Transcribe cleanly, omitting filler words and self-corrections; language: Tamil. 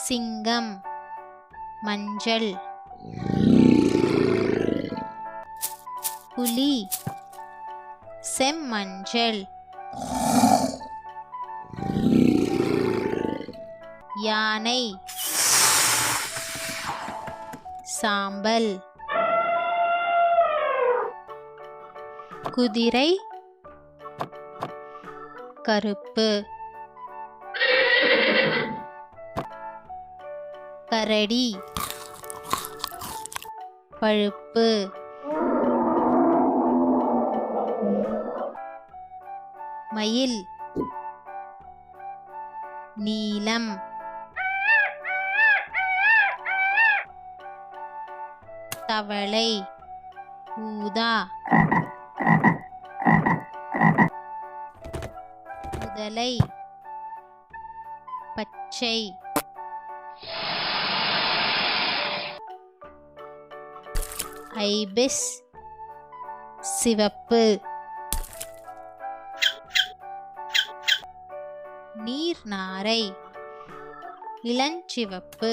சிங்கம் மஞ்சள். புலி செம்மஞ்சள். யானை சாம்பல். குதிரை கருப்பு. கரடி பழுப்பு. மயில் நீலம். தவளை ஊதா. முதலை பச்சை. ஐபிஸ் சிவப்பு. நீர்நாரை இளஞ்சிவப்பு.